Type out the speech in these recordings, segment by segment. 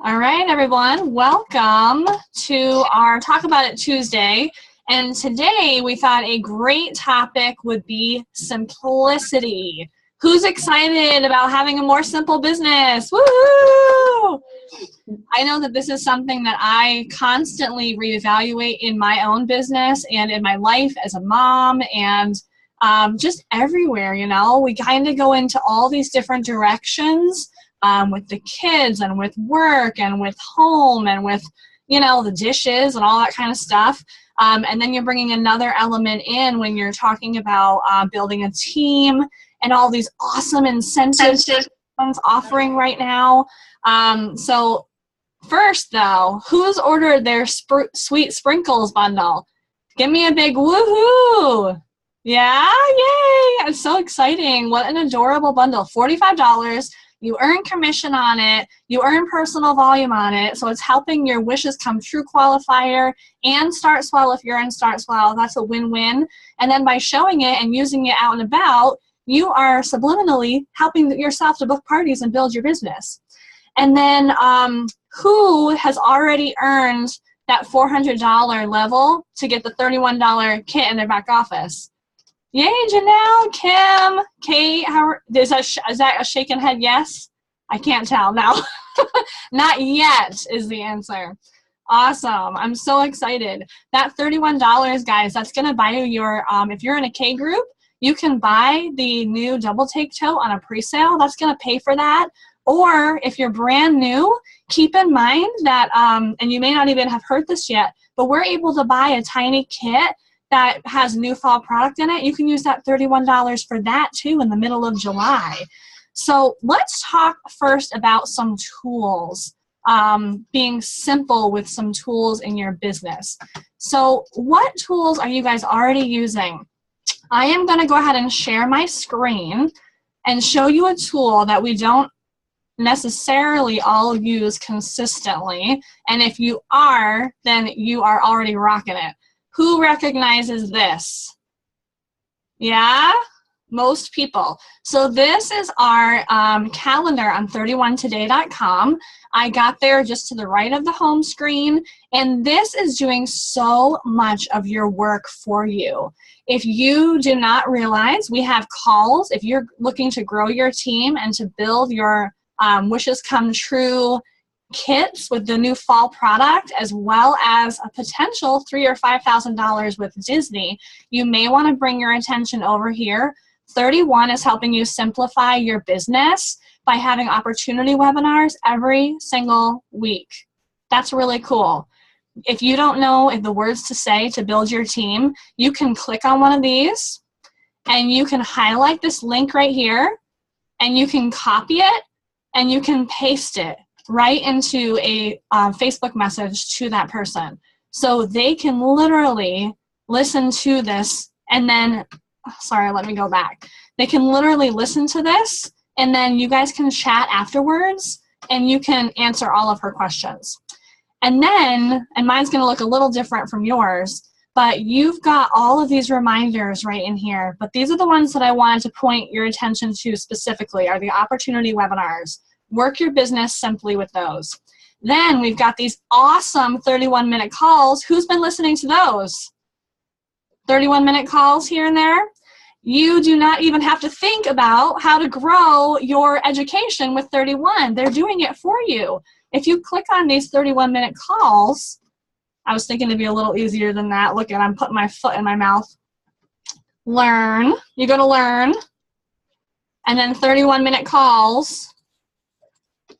All right, everyone. Welcome to our Talk About It Tuesday. And today we thought a great topic would be simplicity. Who's excited about having a more simple business? Woohoo! I know that this is something that I constantly reevaluate in my own business and in my life as a mom and just everywhere, you know. We kind of go into all these different directions with the kids and with work and with home and with, you know, the dishes and all that kind of stuff. And then you're bringing another element in when you're talking about building a team and all these awesome incentives offering right now. So first, though, who's ordered their Sweet Sprinkles bundle? Give me a big woohoo! Yeah, yay! It's so exciting. What an adorable bundle. $45. You earn commission on it. You earn personal volume on it. So it's helping your wishes come true qualifier and Start Swell if you're in Start Swell. That's a win-win. And then by showing it and using it out and about, you are subliminally helping yourself to book parties and build your business. And then who has already earned that $400 level to get the $31 kit in their back office? Yay, Janelle, Kim, Kate, is that a shaken head yes? I can't tell now. Not yet is the answer. Awesome. I'm so excited. That $31, guys, that's going to buy you your, if you're in a K group, you can buy the new double take tote on a pre-sale. That's going to pay for that. Or if you're brand new, keep in mind that, and you may not even have heard this yet, but we're able to buy a tiny kit that has new fall product in it. You can use that $31 for that too in the middle of July. So let's talk first about some tools, being simple with some tools in your business. So what tools are you guys already using? I am going to go ahead and share my screen and show you a tool that we don't necessarily all use consistently. And if you are, then you are already rocking it. Who recognizes this? Yeah? Most people. So this is our calendar on 31today.com. I got there just to the right of the home screen, and this is doing so much of your work for you. If you do not realize, we have calls. If you're looking to grow your team and to build your wishes come true kits with the new fall product, as well as a potential $3,000 or $5,000 with Disney, you may want to bring your attention over here. 31 is helping you simplify your business by having opportunity webinars every single week. That's really cool. If you don't know the words to say to build your team, you can click on one of these and you can highlight this link right here and you can copy it and you can paste it right into a Facebook message to that person. So they can literally listen to this and then, sorry, let me go back. They can literally listen to this and then you guys can chat afterwards and you can answer all of her questions. And then, and mine's gonna look a little different from yours, but you've got all of these reminders right in here. But these are the ones that I wanted to point your attention to specifically, are the opportunity webinars. Work your business simply with those. Then we've got these awesome 31-minute calls. Who's been listening to those? 31-minute calls here and there. You do not even have to think about how to grow your education with 31. They're doing it for you. If you click on these 31-minute calls, I was thinking it'd be a little easier than that. Look at, I'm putting my foot in my mouth. Learn. You go to learn. And then 31-minute calls.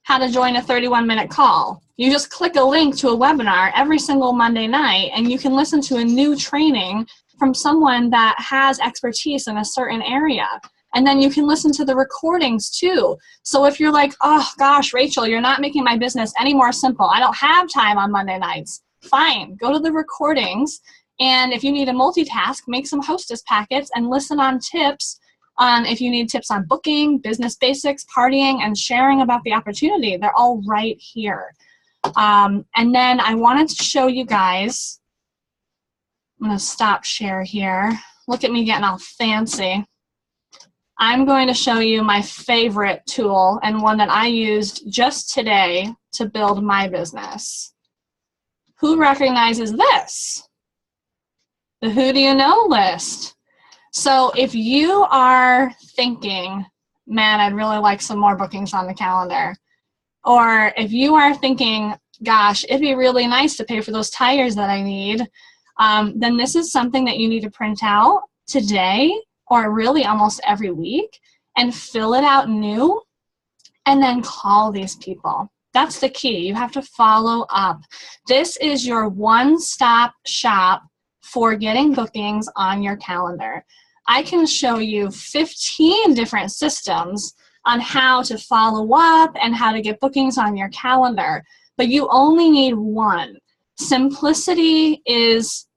How to join a 31-minute call. You just click a link to a webinar every single Monday night and you can listen to a new training from someone that has expertise in a certain area. And then you can listen to the recordings too. So if you're like, oh gosh, Rachel, you're not making my business any more simple. I don't have time on Monday nights. Fine, go to the recordings. And if you need to multitask, make some hostess packets and listen on tips on if you need tips on booking, business basics, partying, and sharing about the opportunity. They're all right here. And then I wanted to show you guys, I'm gonna stop share here. Look at me getting all fancy. I'm going to show you my favorite tool and one that I used just today to build my business? Who recognizes this? The Who Do You Know list. So if you are thinking, man, I'd really like some more bookings on the calendar, or if you are thinking, gosh, it'd be really nice to pay for those tires that I need, then this is something that you need to print out today or really almost every week and fill it out new and then call these people. That's the key. You have to follow up. This is your one-stop shop for getting bookings on your calendar. I can show you 15 different systems on how to follow up and how to get bookings on your calendar, but you only need one. Simplicity is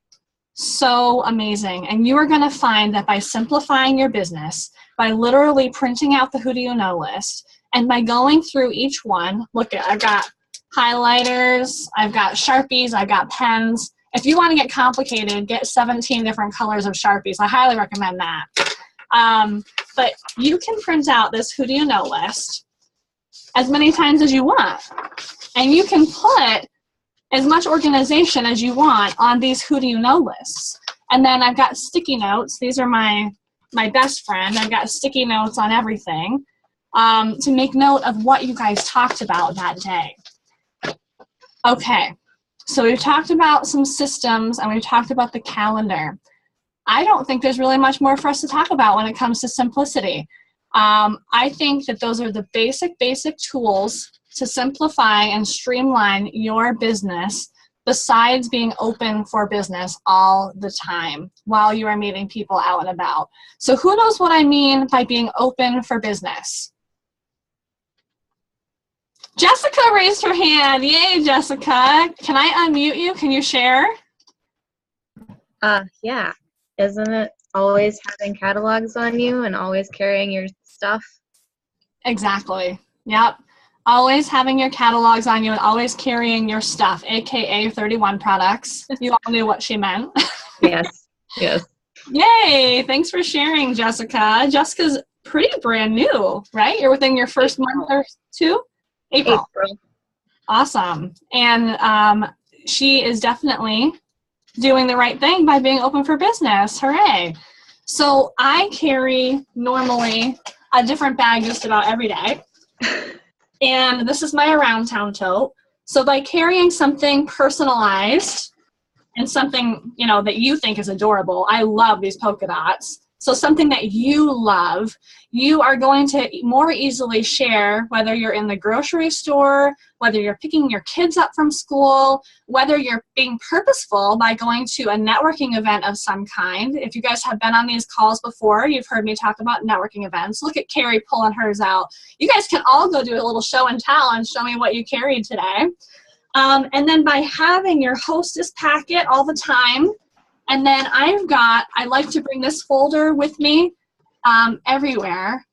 so amazing, and you are going to find that by simplifying your business, by literally printing out the Who Do You Know list, and by going through each one, look at, I've got highlighters, I've got Sharpies, I've got pens. If you want to get complicated, get 17 different colors of Sharpies. I highly recommend that. But you can print out this Who Do You Know list as many times as you want. And you can put as much organization as you want on these Who Do You Know lists. And then I've got sticky notes. These are my best friend. I've got sticky notes on everything to make note of what you guys talked about that day. Okay, so we've talked about some systems and we've talked about the calendar. I don't think there's really much more for us to talk about when it comes to simplicity. I think that those are the basic tools to simplify and streamline your business, besides being open for business all the time while you are meeting people out and about. So who knows what I mean by being open for business? Jessica raised her hand. Yay, Jessica. Can I unmute you? Can you share? Yeah. Isn't it always having catalogs on you and always carrying your stuff? Exactly. Yep. Always having your catalogs on you and always carrying your stuff, aka 31 products. You all knew what she meant. Yes. Yes. Yay. Thanks for sharing, Jessica. Jessica's pretty brand new, right? You're within your first month or two? April. Awesome. And she is definitely doing the right thing by being open for business. Hooray. So I carry normally a different bag just about every day. And this is my around town tote. So by carrying something personalized and something, you know, that you think is adorable, I love these polka dots. So something that you love, you are going to more easily share, whether you're in the grocery store, whether you're picking your kids up from school, whether you're being purposeful by going to a networking event of some kind. If you guys have been on these calls before, you've heard me talk about networking events. Look at Carrie pulling hers out. You guys can all go do a little show and tell and show me what you carried today. And then by having your hostess packet all the time, and then I like to bring this folder with me everywhere.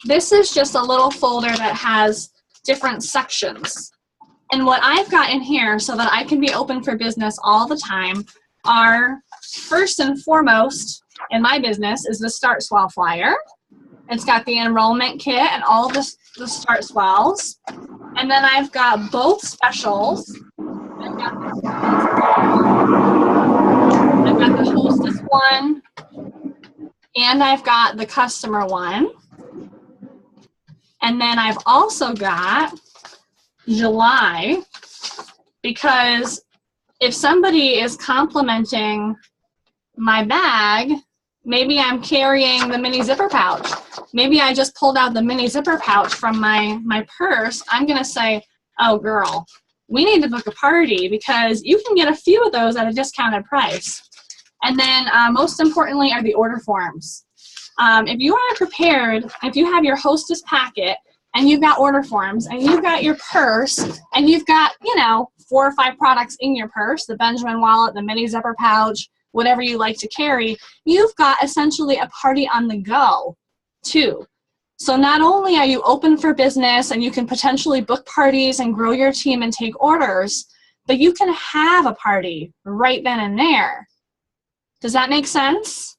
This is just a little folder that has different sections. And what I've got in here so that I can be open for business all the time are, first and foremost in my business, is the Start Swell flyer. It's got the enrollment kit and all the Start Swells. And then I've got both specials. I've got the hostess one, and I've got the customer one. And then I've also got July, because if somebody is complimenting my bag, maybe I'm carrying the mini zipper pouch. Maybe I just pulled out the mini zipper pouch from my purse. I'm going to say, oh, girl, we need to book a party because you can get a few of those at a discounted price. And then most importantly are the order forms. If you are prepared, if you have your hostess packet and you've got order forms and you've got your purse and you've got, 4 or 5 products in your purse, the Benjamin wallet, the mini zipper pouch, whatever you like to carry, you've got essentially a party on the go too. So not only are you open for business and you can potentially book parties and grow your team and take orders, but you can have a party right then and there. Does that make sense?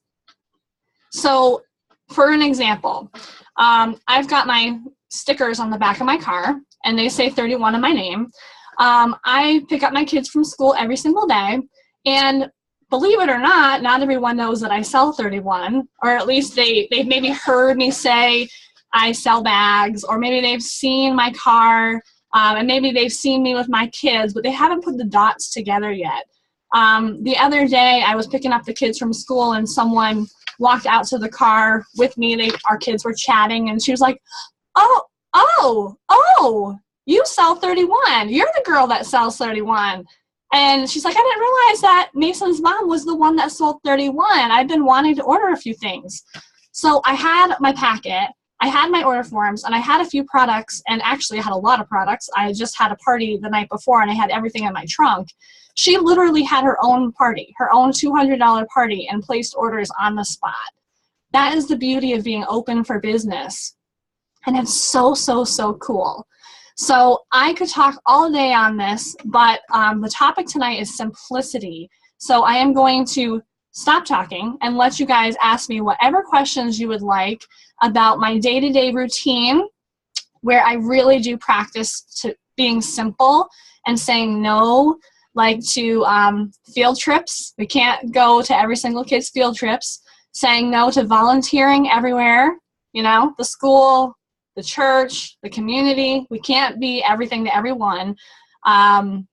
So for an example, I've got my stickers on the back of my car, and they say 31 in my name. I pick up my kids from school every single day, and believe it or not everyone knows that I sell 31, or at least they've maybe heard me say I sell bags, or maybe they've seen my car, and maybe they've seen me with my kids, but they haven't put the dots together yet. The other day, I was picking up the kids from school, and someone walked out to the car with me. Our kids were chatting, and she was like, oh, you sell 31. You're the girl that sells 31. And she's like, I didn't realize that Mason's mom was the one that sold 31. I've been wanting to order a few things. So I had my packet, I had my order forms, and I had a few products, and actually I had a lot of products. I just had a party the night before, and I had everything in my trunk. She literally had her own party, her own $200 party, and placed orders on the spot. That is the beauty of being open for business. And it's so, so, so cool. So I could talk all day on this, but the topic tonight is simplicity. So I am going to stop talking and let you guys ask me whatever questions you would like about my day-to-day routine, where I really do practice to being simple and saying no, like to field trips. We can't go to every single kid's field trips. Saying no to volunteering everywhere, the school, the church, the community. We can't be everything to everyone. And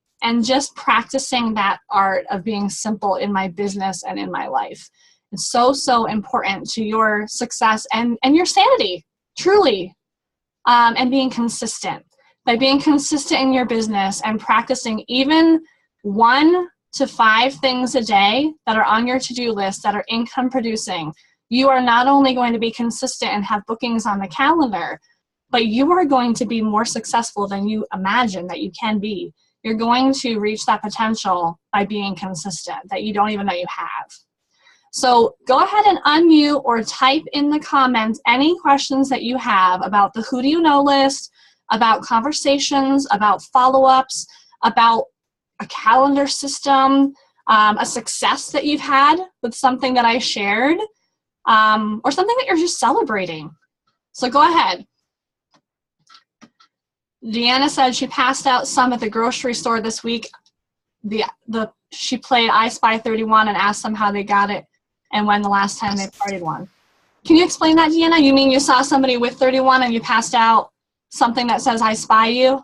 just practicing that art of being simple in my business and in my life. It's so, so important to your success and your sanity, truly, and being consistent. By being consistent in your business and practicing even 1 to 5 things a day that are on your to-do list that are income producing, you are not only going to be consistent and have bookings on the calendar, but you are going to be more successful than you imagine that you can be. You're going to reach that potential by being consistent that you don't even know you have. So go ahead and unmute or type in the comments any questions that you have about the Who Do You Know list, about conversations, about follow-ups, about a calendar system, a success that you've had with something that I shared, or something that you're just celebrating. So go ahead. Deanna said she passed out some at the grocery store this week. She played I Spy 31 and asked them how they got it and when the last time they partied one. Can you explain that, Deanna? You mean you saw somebody with 31 and you passed out something that says I spy you?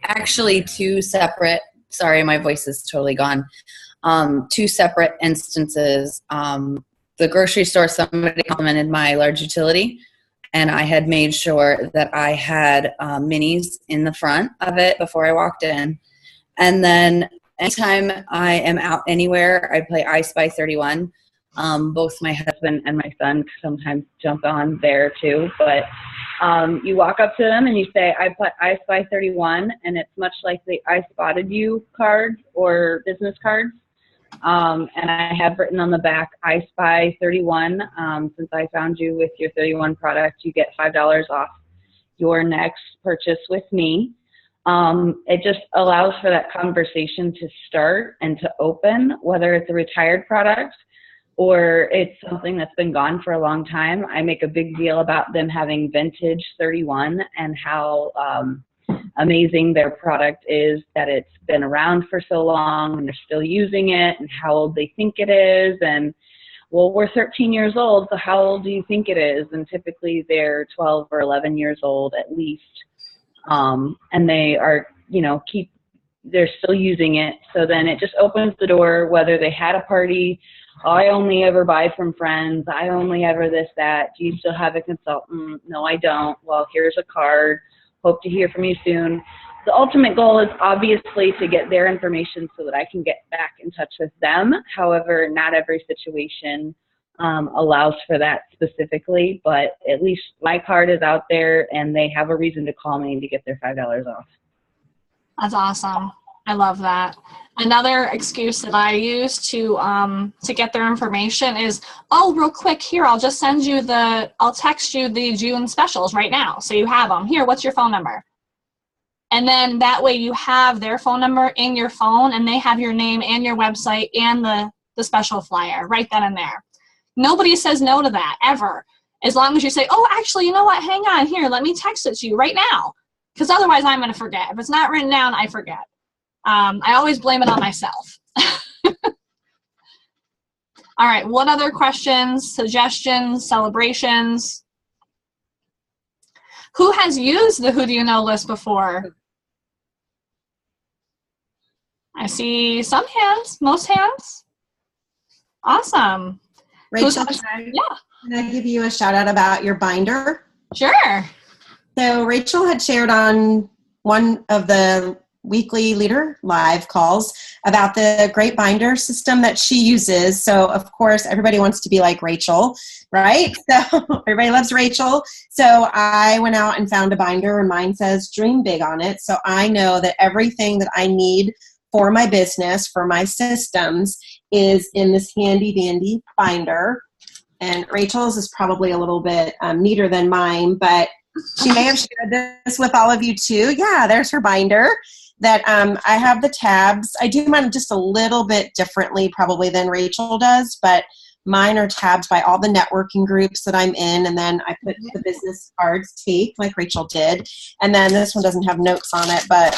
Actually, 2 separate, sorry, my voice is totally gone. 2 separate instances. The grocery store, somebody complimented my large utility, and I had made sure that I had minis in the front of it before I walked in. And then anytime I am out anywhere, I play I Spy 31. Both my husband and my son sometimes jump on there too, but you walk up to them and you say, I Spy 31, and it's much like the I Spotted You cards or business cards. And I have written on the back, I Spy 31. Since I found you with your 31 product, you get $5 off your next purchase with me. It just allows for that conversation to start and to open, whether it's a retired product or it's something that's been gone for a long time. I make a big deal about them having vintage 31 and how amazing their product is, that it's been around for so long and they're still using it, and how old they think it is. And well, we're 13 years old, so how old do you think it is? And typically they're 12 or 11 years old at least. And they are, they're still using it. So then it just opens the door, whether they had a party, I only ever buy from friends, I only ever this, that. Do you still have a consultant? No, I don't. Well, here's a card. Hope to hear from you soon. The ultimate goal is obviously to get their information so that I can get back in touch with them. However, not every situation allows for that specifically, but at least my card is out there and they have a reason to call me to get their $5 off. That's awesome. I love that. Another excuse that I use to get their information is, oh, real quick, here, I'll just send you I'll text you the June specials right now, so you have them. Here, what's your phone number? And then that way you have their phone number in your phone, and they have your name and your website and the special flyer right then and there. Nobody says no to that, ever. As long as you say, oh, actually, you know what? Hang on here. Let me text it to you right now. Because otherwise I'm going to forget. If it's not written down, I forget. I always blame it on myself. All right. What other questions, suggestions, celebrations? Who has used the Who Do You Know list before? I see some hands, most hands. Awesome. Rachel, Yeah. can I give you a shout out about your binder? Sure. So Rachel had shared on one of the weekly leader live calls about the great binder system that she uses. So of course everybody wants to be like Rachel, right? So everybody loves Rachel. So I went out and found a binder, and mine says dream big on it. So I know that everything that I need for my business, for my systems, is in this handy dandy binder. And Rachel's is probably a little bit neater than mine, but she may have shared this with all of you too. Yeah, there's her binder. That I have the tabs. I do mine just a little bit differently probably than Rachel does, but mine are tabs by all the networking groups that I'm in, and then I put the business cards taped like Rachel did. And then this one doesn't have notes on it, but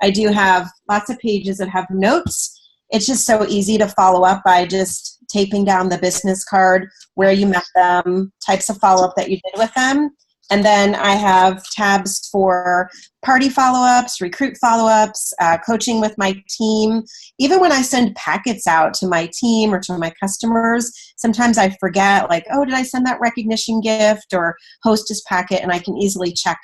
I do have lots of pages that have notes. It's just so easy to follow up by just taping down the business card, where you met them, types of follow-up that you did with them. And then I have tabs for party follow-ups, recruit follow-ups, coaching with my team. Even when I send packets out to my team or to my customers, sometimes I forget, like, oh, did I send that recognition gift or hostess packet? And I can easily check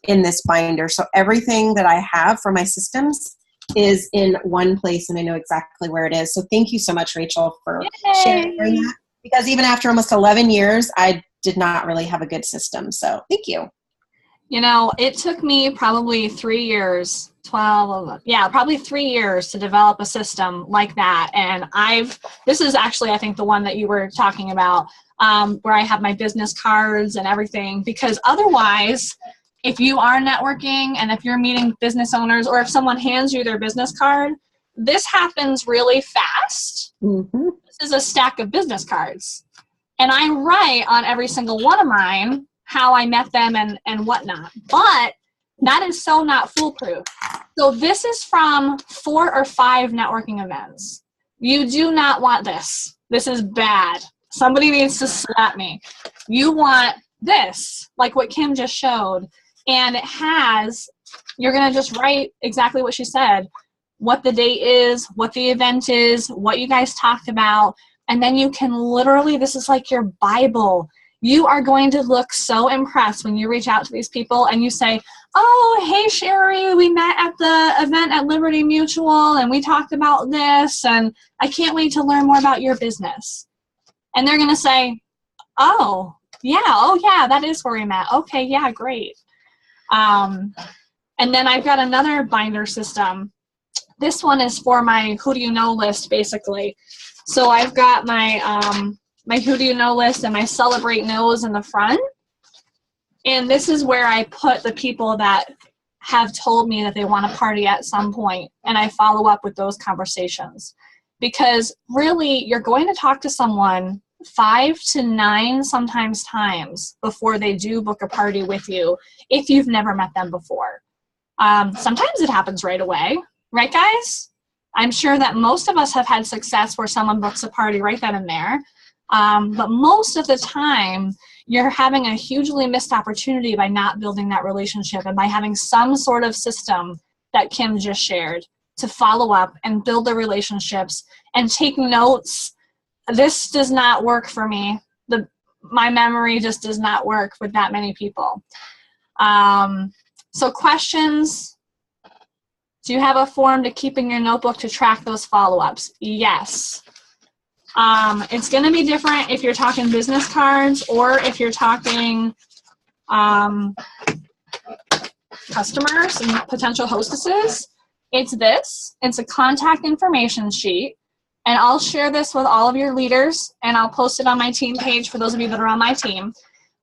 in this binder. So everything that I have for my systems is in one place, and I know exactly where it is. So thank you so much, Rachel, for sharing that. Because even after almost 11 years, I did not really have a good system. So thank you. You know, it took me probably 3 years, probably 3 years to develop a system like that. And this is actually, I think, the one that you were talking about, where I have my business cards and everything, because otherwise, if you are networking and if you're meeting business owners, or if someone hands you their business card, this happens really fast. Mm-hmm. This is a stack of business cards. And I write on every single one of mine how I met them and whatnot. But that is so not foolproof. So this is from 4 or 5 networking events. You do not want this. This is bad. Somebody needs to slap me. You want this, like what Kim just showed. And it has, you're going to just write exactly what she said, what the date is, what the event is, what you guys talked about. And then you can literally, this is like your Bible. You are going to look so impressed when you reach out to these people and you say, oh, hey, Sherry, we met at the event at Liberty Mutual and we talked about this, and I can't wait to learn more about your business. And they're going to say, oh, yeah, that is where we met. Okay, yeah, great. And then I've got another binder system. This one is for my Who Do You Know list, basically. So I've got my my Who Do You Know list and my Celebrate Knows in the front. And this is where I put the people that have told me that they want to party at some point, and I follow up with those conversations. Because really, you're going to talk to someone 5 to 9 sometimes times before they do book a party with you if you've never met them before. Sometimes it happens right away, right, guys? I'm sure that most of us have had success where someone books a party right then and there. But most of the time, you're having a hugely missed opportunity by not building that relationship and by having some sort of system that Kim just shared to follow up and build the relationships and take notes. This does not work for me. My memory just does not work with that many people. So questions? Do you have a form to keep in your notebook to track those follow-ups? Yes. It's going to be different if you're talking business cards or if you're talking customers and potential hostesses. It's this. It's a contact information sheet. And I'll share this with all of your leaders, and I'll post it on my team page for those of you that are on my team.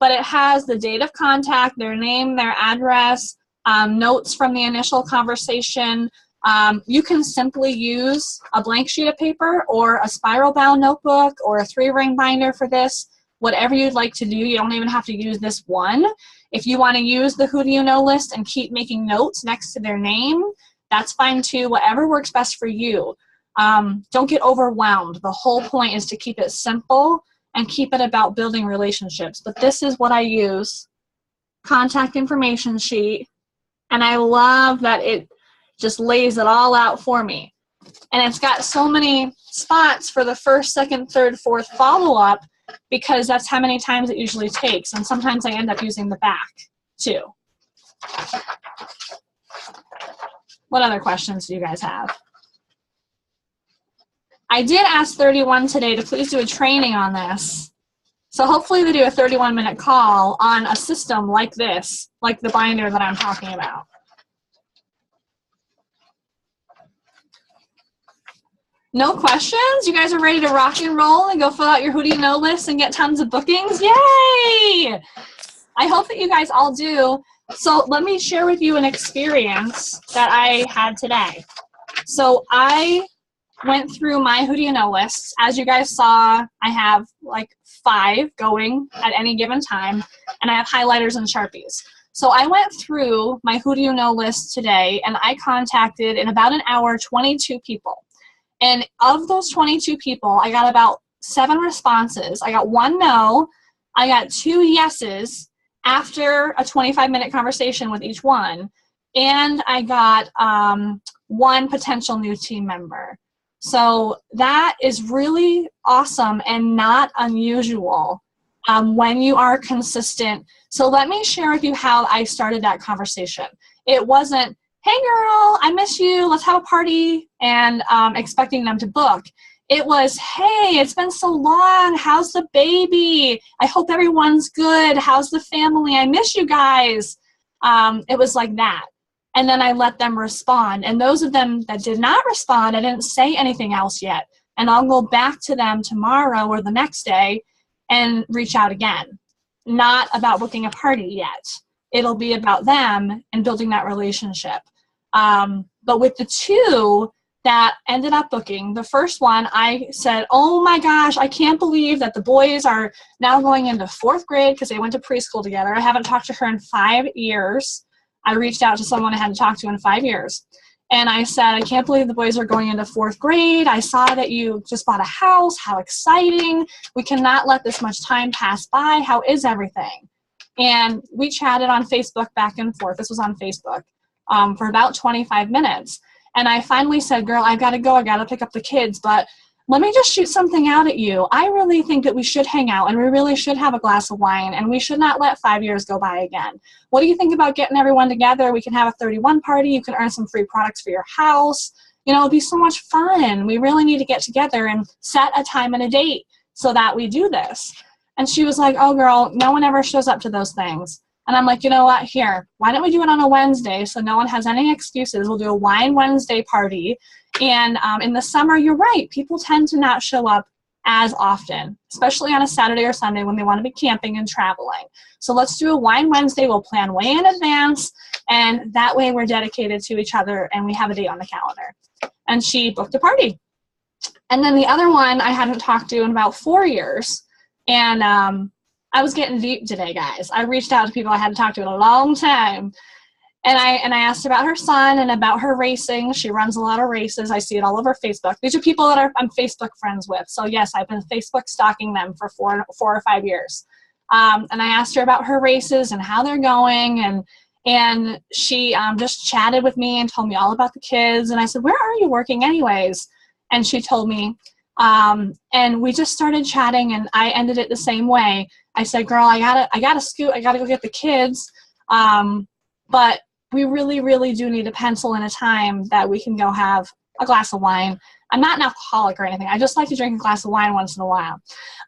But it has the date of contact, their name, their address, notes from the initial conversation. You can simply use a blank sheet of paper or a spiral bound notebook or a 3-ring binder for this. whatever you'd like to do. You don't even have to use this one. If you want to use the who do you know list and keep making notes next to their name, that's fine too. Whatever works best for you. Don't get overwhelmed. The whole point is to keep it simple and keep it about building relationships. But this is what I use. Contact information sheet. And I love that it just lays it all out for me. And it's got so many spots for the first, second, third, fourth follow-up because that's how many times it usually takes. And sometimes I end up using the back too. What other questions do you guys have? I did ask 31 today to please do a training on this. So hopefully they do a 31-minute call on a system like this, like the binder that I'm talking about. No questions? You guys are ready to rock and roll and go fill out your who do you know list and get tons of bookings? Yay! I hope that you guys all do. So let me share with you an experience that I had today. So I went through my who do you know lists. As you guys saw, I have like 5 going at any given time, and I have highlighters and Sharpies. So I went through my who do you know list today, and I contacted in about an hour 22 people. And of those 22 people, I got about 7 responses. I got 1 no, I got 2 yeses after a 25-minute conversation with each one, and I got 1 potential new team member. So that is really awesome and not unusual when you are consistent. So let me share with you how I started that conversation. It wasn't, hey girl, I miss you, let's have a party, and expecting them to book. It was, hey, it's been so long, how's the baby? I hope everyone's good, how's the family? I miss you guys. It was like that. And then I let them respond. And those of them that did not respond, I didn't say anything else yet. And I'll go back to them tomorrow or the next day and reach out again. Not about booking a party yet. It'll be about them and building that relationship. But with the 2 that ended up booking, the first one, I said, oh my gosh, I can't believe that the boys are now going into 4th grade because they went to preschool together. I haven't talked to her in 5 years. I reached out to someone I hadn't talked to in 5 years. And I said, I can't believe the boys are going into 4th grade. I saw that you just bought a house. How exciting. We cannot let this much time pass by. How is everything? And we chatted on Facebook back and forth. This was on Facebook for about 25 minutes. And I finally said, girl, I've got to go. I got to pick up the kids. But let me just shoot something out at you. I really think that we should hang out and we really should have a glass of wine and we should not let 5 years go by again. What do you think about getting everyone together? We can have a 31 party. You can earn some free products for your house. You know, it'd be so much fun. We really need to get together and set a time and a date so that we do this. And she was like, oh girl, no one ever shows up to those things. And I'm like, you know what, here, why don't we do it on a Wednesday so no one has any excuses? We'll do a Wine Wednesday party. And in the summer, you're right, people tend to not show up as often, especially on a Saturday or Sunday when they want to be camping and traveling. So let's do a Wine Wednesday. We'll plan way in advance, and that way we're dedicated to each other and we have a date on the calendar. And she booked a party. And then the other one I hadn't talked to in about 4 years, and I was getting deep today, guys. I reached out to people I hadn't talked to in a long time. And I asked about her son and about her racing. She runs a lot of races. I see it all over Facebook. These are people that I'm Facebook friends with. So yes, I've been Facebook stalking them for 4 or 5 years. And I asked her about her races and how they're going. And she just chatted with me and told me all about the kids. And I said, where are you working anyways? And she told me. And we just started chatting, and I ended it the same way. I said, girl, I gotta scoot. I gotta go get the kids. But we really, really do need to pencil in a time that we can go have a glass of wine. I'm not an alcoholic or anything. I just like to drink a glass of wine once in a while.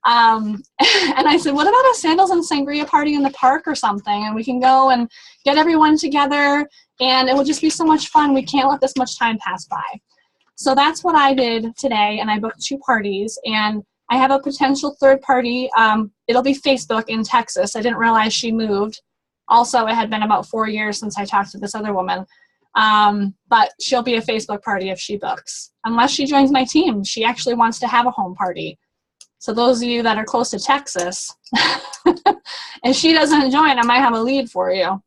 And I said, what about a sandals and sangria party in the park or something? And we can go and get everyone together, and it will just be so much fun. We can't let this much time pass by. So that's what I did today, and I booked 2 parties, and I have a potential 3rd party. It'll be Facebook in Texas. I didn't realize she moved. Also, it had been about 4 years since I talked to this other woman. But she'll be a Facebook party if she books, unless she joins my team. She actually wants to have a home party. So those of you that are close to Texas, if she doesn't join, I might have a lead for you.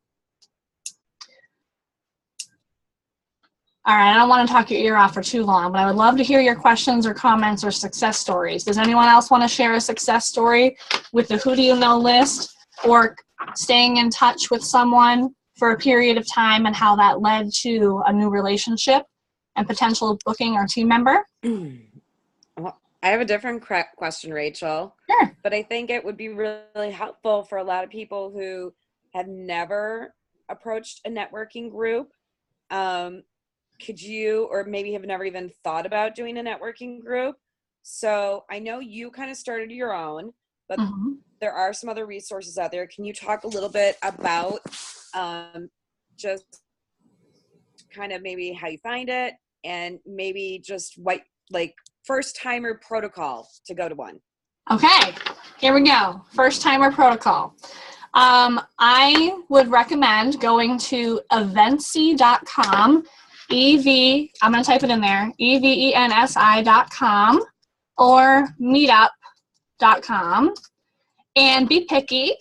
All right, I don't want to talk your ear off for too long, but I would love to hear your questions or comments or success stories. Does anyone else want to share a success story with the Who Do You Know list, or staying in touch with someone for a period of time and how that led to a new relationship and potential booking or team member? Well, I have a different question, Rachel. Sure. But I think it would be really helpful for a lot of people who have never approached a networking group. Could you, or maybe have never even thought about doing a networking group? So I know you kind of started your own, but there are some other resources out there. Can you talk a little bit about just kind of maybe how you find it, and maybe just what, like, first timer protocol to go to one? Okay, here we go. First timer protocol. I would recommend going to eventsy.com. I'm going to type it in there, evensi.com, or meetup.com, and be picky,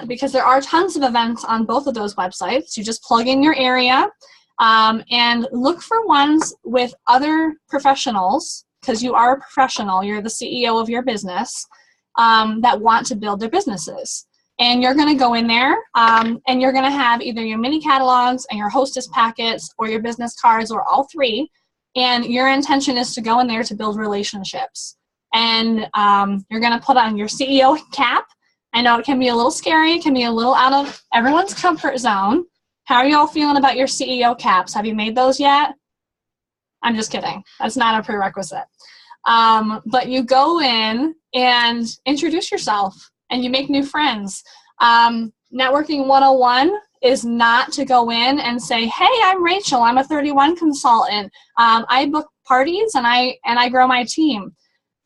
because there are tons of events on both of those websites. You just plug in your area, and look for ones with other professionals, because you are a professional, you're the CEO of your business, that want to build their businesses. And you're going to go in there, and you're going to have either your mini catalogs and your hostess packets or your business cards, or all three. And your intention is to go in there to build relationships. And you're going to put on your CEO cap. I know it can be a little scary. It can be a little out of everyone's comfort zone. How are you all feeling about your CEO caps? Have you made those yet? I'm just kidding. That's not a prerequisite. But you go in and introduce yourself, and you make new friends. Networking 101 is not to go in and say, hey, I'm Rachel, I'm a 31 consultant. I book parties and I grow my team.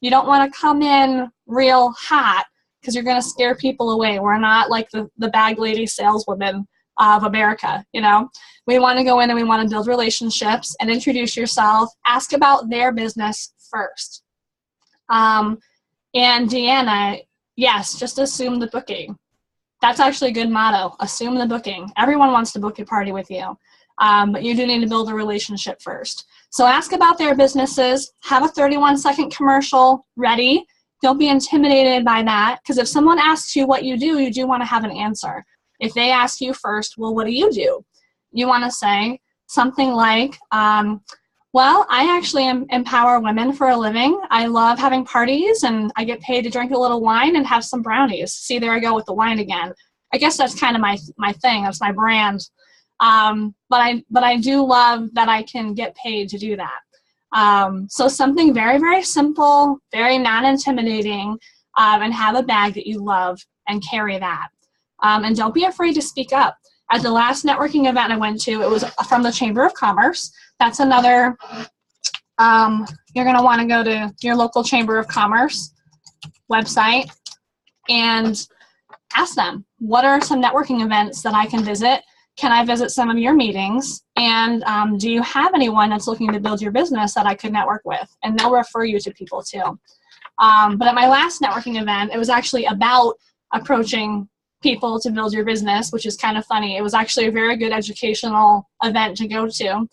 You don't want to come in real hot, because you're going to scare people away. We're not like the bag lady saleswomen of America, you know. We want to go in and we want to build relationships and introduce yourself. Ask about their business first. And Deanna, yes, just assume the booking. That's actually a good motto. Assume the booking. Everyone wants to book a party with you, but you do need to build a relationship first. So ask about their businesses. Have a 31-second commercial ready. Don't be intimidated by that, because if someone asks you what you do want to have an answer. If they ask you first, well, what do? You want to say something like, well, I actually empower women for a living. I love having parties, and I get paid to drink a little wine and have some brownies. See, there I go with the wine again. I guess that's kind of my thing. That's my brand. But I do love that I can get paid to do that. So something very, very simple, very non-intimidating, and have a bag that you love and carry that. And don't be afraid to speak up. At the last networking event I went to, it was from the Chamber of Commerce. That's another, you're going to want to go to your local Chamber of Commerce website and ask them, what are some networking events that I can visit? Can I visit some of your meetings? And do you have anyone that's looking to build your business that I could network with? And they'll refer you to people too. But at my last networking event, it was actually about approaching people to build your business, which is kind of funny. It was actually a very good educational event to go to.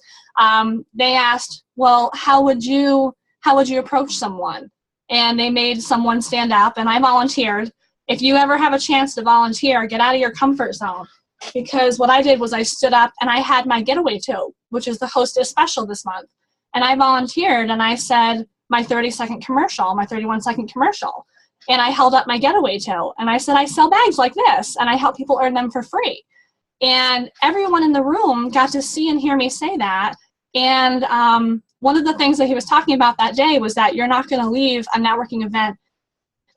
They asked, well, how would you approach someone? And they made someone stand up, and I volunteered. If you ever have a chance to volunteer, get out of your comfort zone. Because what I did was I stood up and I had my getaway tote, which is the hostess special this month. And I volunteered and I said my 30-second commercial, my 31-second commercial. And I held up my getaway tote and I said, I sell bags like this and I help people earn them for free. And everyone in the room got to see and hear me say that. And one of the things that he was talking about that day was that you're not going to leave a networking event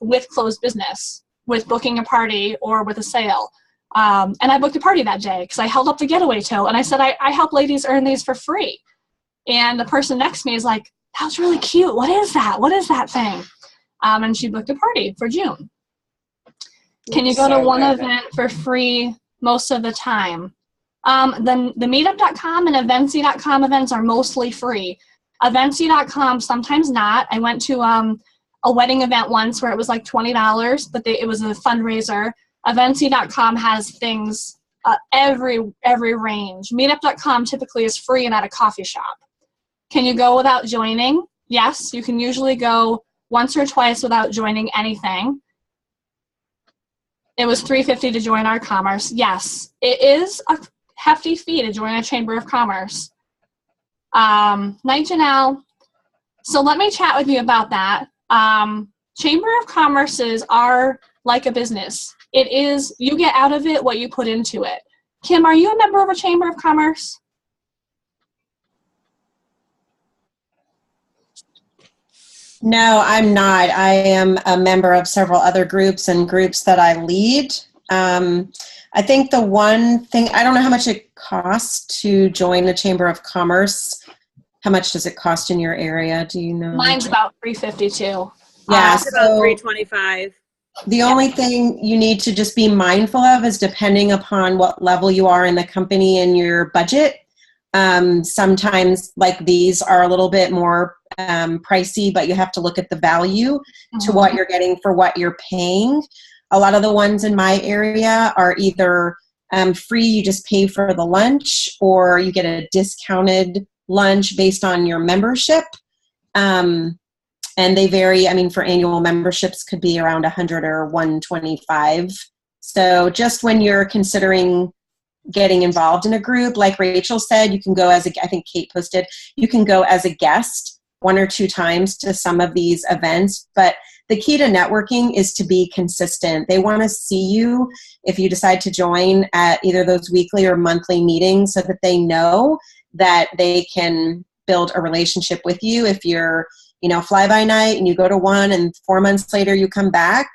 with closed business, with booking a party or with a sale. And I booked a party that day because I held up the getaway tote and I said, I help ladies earn these for free. And the person next to me is like, that was really cute. What is that? What is that thing? And she booked a party for June. Can you go to one event for free most of the time? The meetup.com and eventsy.com events are mostly free. Eventsy.com, sometimes not. I went to a a wedding event once where it was like $20, but it was a fundraiser. Eventsy.com has things every range. Meetup.com typically is free and at a coffee shop. Can you go without joining? Yes, you can usually go once or twice without joining anything. It was $350 to join our commerce. Yes, it is a hefty fee to join a Chamber of Commerce. Night, Janelle. So let me chat with you about that. Chamber of Commerces are like a business. It is, you get out of it what you put into it. Kim, are you a member of a Chamber of Commerce? No, I'm not. I am a member of several other groups and groups that I lead. I think the one thing, I don't know how much it costs to join the Chamber of Commerce. How much does it cost in your area? Do you know? Mine's about $350 too. Yeah, It's about $325. The only thing you need to just be mindful of is depending upon what level you are in the company and your budget. Sometimes like these are a little bit more pricey, but you have to look at the value to what you're getting for what you're paying. A lot of the ones in my area are either free, you just pay for the lunch, or you get a discounted lunch based on your membership. And they vary. I mean, for annual memberships could be around $100 or $125. So just when you're considering getting involved in a group, like Rachel said, you can go as I think Kate posted, you can go as a guest 1 or 2 times to some of these events. But the key to networking is to be consistent. They want to see you if you decide to join at either those weekly or monthly meetings so that they know that they can build a relationship with you. If you're, fly by night and you go to one and 4 months later you come back,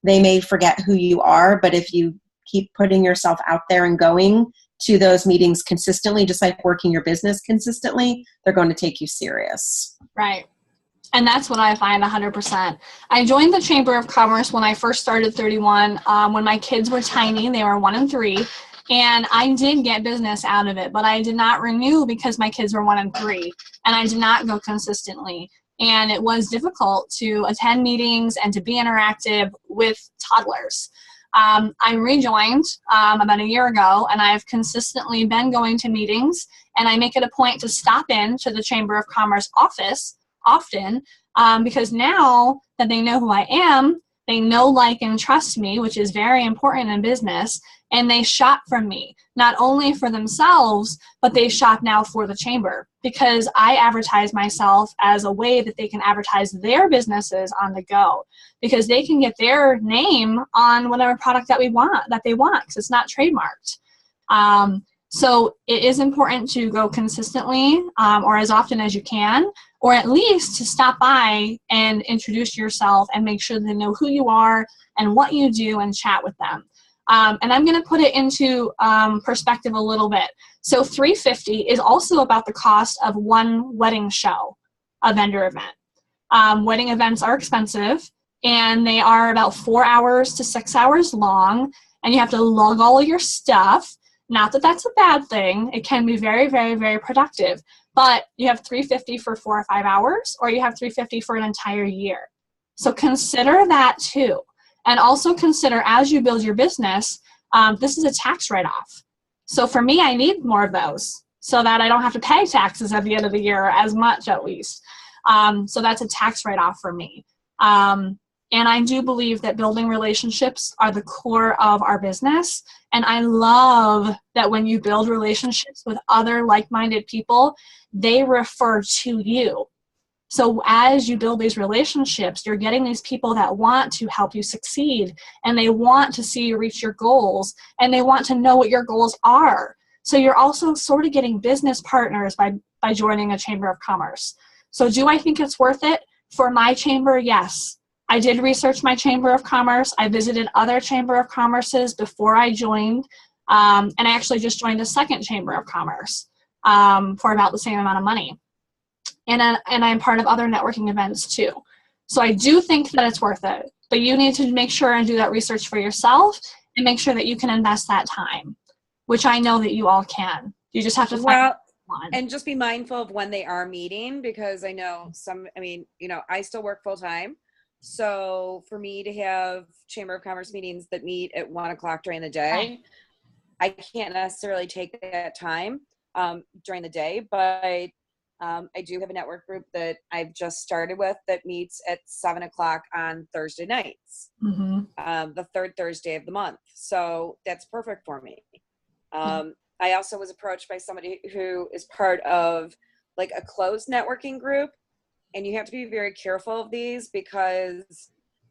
they may forget who you are. But if you keep putting yourself out there and going to those meetings consistently, just like working your business consistently, they're going to take you serious. Right. And that's what I find 100%. I joined the Chamber of Commerce when I first started 31, when my kids were tiny. They were 1 and 3. And I did get business out of it, but I did not renew because my kids were 1 and 3. And I did not go consistently. And it was difficult to attend meetings and to be interactive with toddlers. I rejoined about a year ago, and I've consistently been going to meetings, and I make it a point to stop in to the Chamber of Commerce office often, because now that they know who I am, they know, like, and trust me, which is very important in business, and they shop from me, not only for themselves, but they shop now for the Chamber, because I advertise myself as a way that they can advertise their businesses on the go, because they can get their name on whatever product that they want, because it's not trademarked. So it is important to go consistently, or as often as you can, or at least to stop by and introduce yourself and make sure they know who you are and what you do and chat with them. And I'm going to put it into perspective a little bit. So $350 is also about the cost of one wedding show, a vendor event. Wedding events are expensive, and they are about 4 hours to 6 hours long, and you have to lug all of your stuff. Not that that's a bad thing. It can be very, very, very productive. But you have $350 for 4 or 5 hours, or you have $350 for an entire year. So consider that too. And also consider, as you build your business, this is a tax write-off. So for me, I need more of those so that I don't have to pay taxes at the end of the year, as much at least. So that's a tax write-off for me. And I do believe that building relationships are the core of our business. And I love that when you build relationships with other like-minded people, they refer to you. So as you build these relationships, you're getting these people that want to help you succeed, and they want to see you reach your goals, and they want to know what your goals are. So you're also sort of getting business partners by joining a Chamber of Commerce. So do I think it's worth it? For my chamber, yes. I did research my Chamber of Commerce. I visited other Chamber of Commerces before I joined, and I actually just joined a second Chamber of Commerce for about the same amount of money. And I'm part of other networking events too. So I do think that it's worth it, but you need to make sure and do that research for yourself and make sure that you can invest that time, which I know that you all can. You just have to find one. And just be mindful of when they are meeting, because I know I still work full time. So for me to have Chamber of Commerce meetings that meet at 1:00 during the day, I can't necessarily take that time during the day, but I do have a network group that I've just started with that meets at 7:00 on Thursday nights, the third Thursday of the month. So that's perfect for me. I also was approached by somebody who is part of like a closed networking group, and you have to be very careful of these because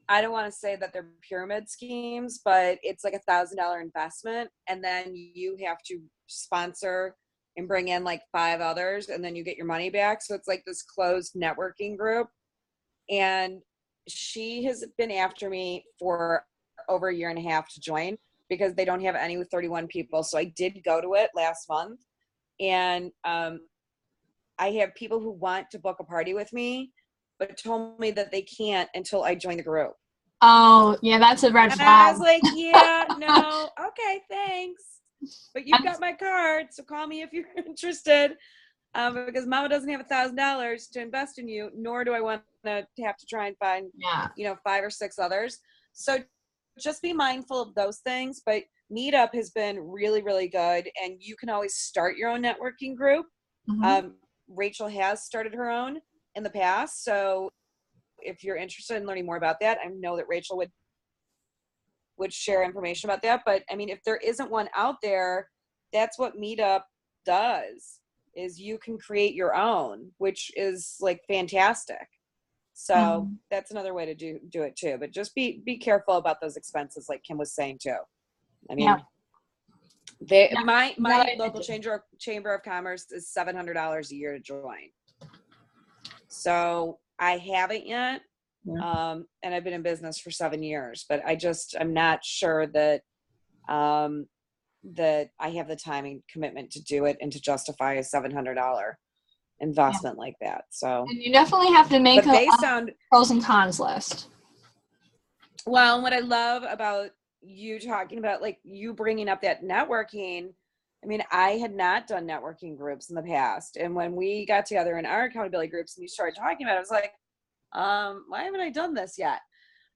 I don't want to say that they're pyramid schemes, but it's like $1,000 investment, and then you have to sponsor and bring in like 5 others, and then you get your money back. So it's like this closed networking group, and she has been after me for over a year and a half to join because they don't have any with 31 people. So I did go to it last month, and I have people who want to book a party with me, but told me that they can't until I join the group. Oh, yeah, that's a red And flag. I was like, yeah, no, okay, thanks. But you've got my card, so call me if you're interested. Because Mama doesn't have $1,000 to invest in you, nor do I want to have to try and find, 5 or 6 others. So just be mindful of those things. But Meetup has been really, really good, and you can always start your own networking group. Rachel has started her own in the past, so if you're interested in learning more about that, I know that Rachel would share information about that. But I mean, if there isn't one out there, that's what Meetup does, is you can create your own, which is like fantastic. So that's another way to do it too. But just be careful about those expenses, like Kim was saying too. I mean, my local chamber of commerce is $700 a year to join. So I haven't yet. And I've been in business for 7 years, but I'm not sure that that I have the time and commitment to do it and to justify a $700 investment like that. So, and you definitely have to make a pros and cons list. Well, what I love about you talking about, like, you bringing up that networking, I mean, I had not done networking groups in the past. And when we got together in our accountability groups and you started talking about it, I was like, why haven't I done this yet?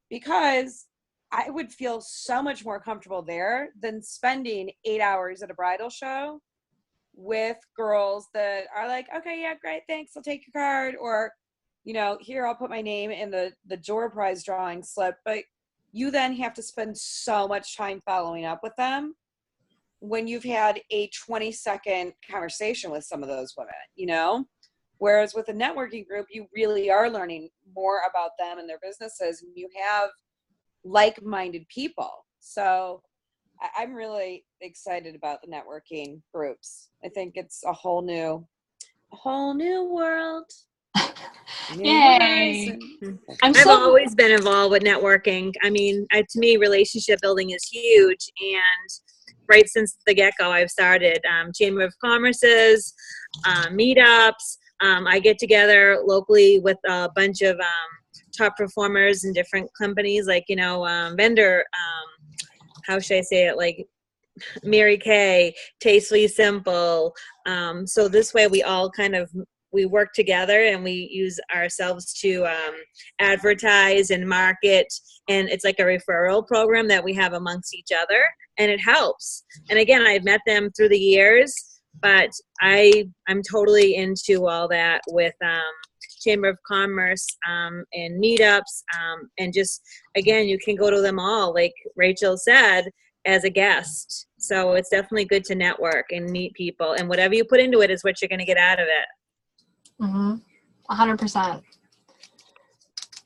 Because I would feel so much more comfortable there than spending 8 hours at a bridal show with girls that are like, okay, yeah, great, thanks, I'll take your card. Or, here, I'll put my name in the door prize drawing slip. But you then have to spend so much time following up with them when you've had a 20-second conversation with some of those women, Whereas with a networking group, you really are learning more about them and their businesses, and you have like-minded people. So I'm really excited about the networking groups. I think it's a whole new world. Yay! I've always been involved with networking. I mean, to me, relationship building is huge. And right since the get-go, I've started Chamber of Commerce's, meetups. I get together locally with a bunch of top performers in different companies, like, vendor, how should I say it, like Mary Kay, Tastefully Simple. So this way we all we work together and we use ourselves to advertise and market. And it's like a referral program that we have amongst each other, and it helps. And again, I've met them through the years, but I'm totally into all that with Chamber of Commerce and meetups, and just, again, you can go to them all, like Rachel said, as a guest. So it's definitely good to network and meet people, and whatever you put into it is what you're going to get out of it. 100%.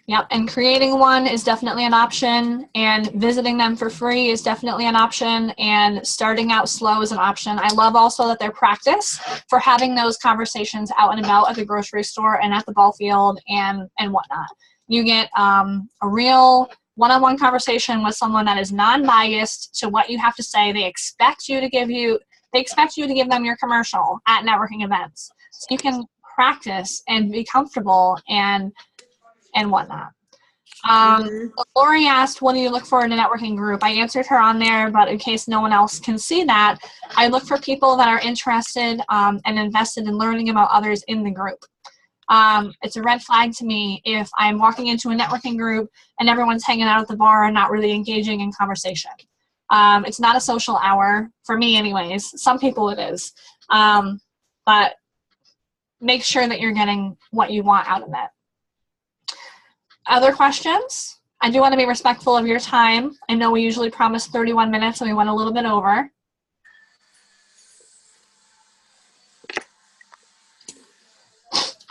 Yep, and creating one is definitely an option, and visiting them for free is definitely an option, and starting out slow is an option. I love also that their practice for having those conversations out and about at the grocery store and at the ball field and whatnot. You get a real one-on-one conversation with someone that is non-biased to what you have to say. They expect you to give them your commercial at networking events, so you can practice and be comfortable and whatnot. Lori asked, what do you look for in a networking group? I answered her on there, but in case no one else can see that, I look for people that are interested and invested in learning about others in the group. It's a red flag to me if I'm walking into a networking group and everyone's hanging out at the bar and not really engaging in conversation. It's not a social hour, for me anyways. Some people it is. But make sure that you're getting what you want out of it. Other questions? I do want to be respectful of your time. I know we usually promise 31 minutes and we went a little bit over.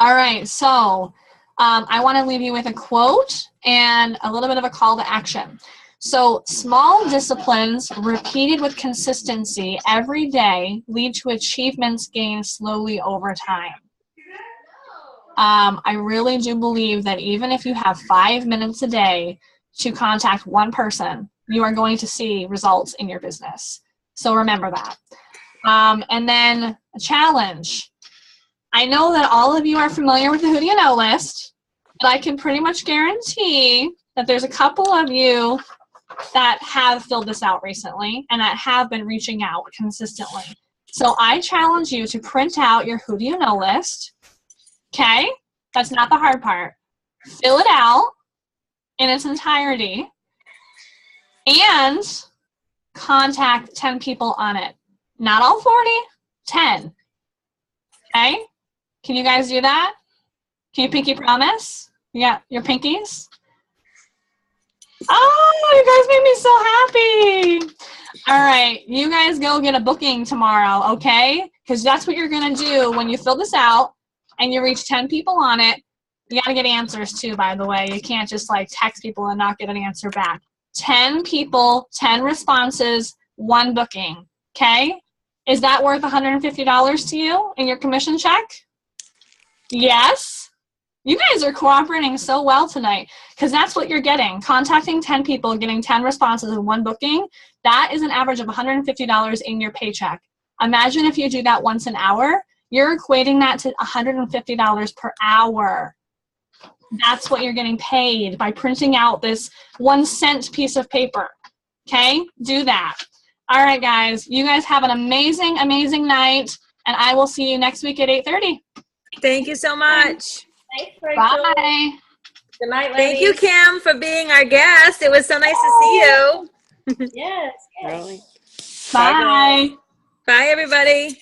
All right, so I want to leave you with a quote and a little bit of a call to action. So small disciplines repeated with consistency every day lead to achievements gained slowly over time. I really do believe that even if you have 5 minutes a day to contact one person, you are going to see results in your business. So remember that. And then a challenge. I know that all of you are familiar with the Who Do You Know list, but I can pretty much guarantee that there's a couple of you that have filled this out recently and that have been reaching out consistently. So I challenge you to print out your Who Do You Know list. Okay? That's not the hard part. Fill it out in its entirety and contact 10 people on it. Not all 40, 10. Okay? Can you guys do that? Can you pinky promise? You got your pinkies? Oh, you guys made me so happy. All right, you guys go get a booking tomorrow, okay? Because that's what you're going to do when you fill this out and you reach 10 people on it. You got to get answers too, by the way. You can't just like text people and not get an answer back. 10 people, 10 responses, 1 booking, okay? Is that worth $150 to you in your commission check? Yes? You guys are cooperating so well tonight because that's what you're getting. Contacting 10 people, getting 10 responses and 1 booking, that is an average of $150 in your paycheck. Imagine if you do that once an hour, you're equating that to $150 per hour. That's what you're getting paid by printing out this 1-cent piece of paper. Okay? Do that. All right, guys. You guys have an amazing, amazing night, and I will see you next week at 8:30. Thank you so much. Thanks, Rachel. Bye. Good night, ladies. Thank you, Kim, for being our guest. It was so nice to see you. Yes. Really? Bye. Bye, everybody.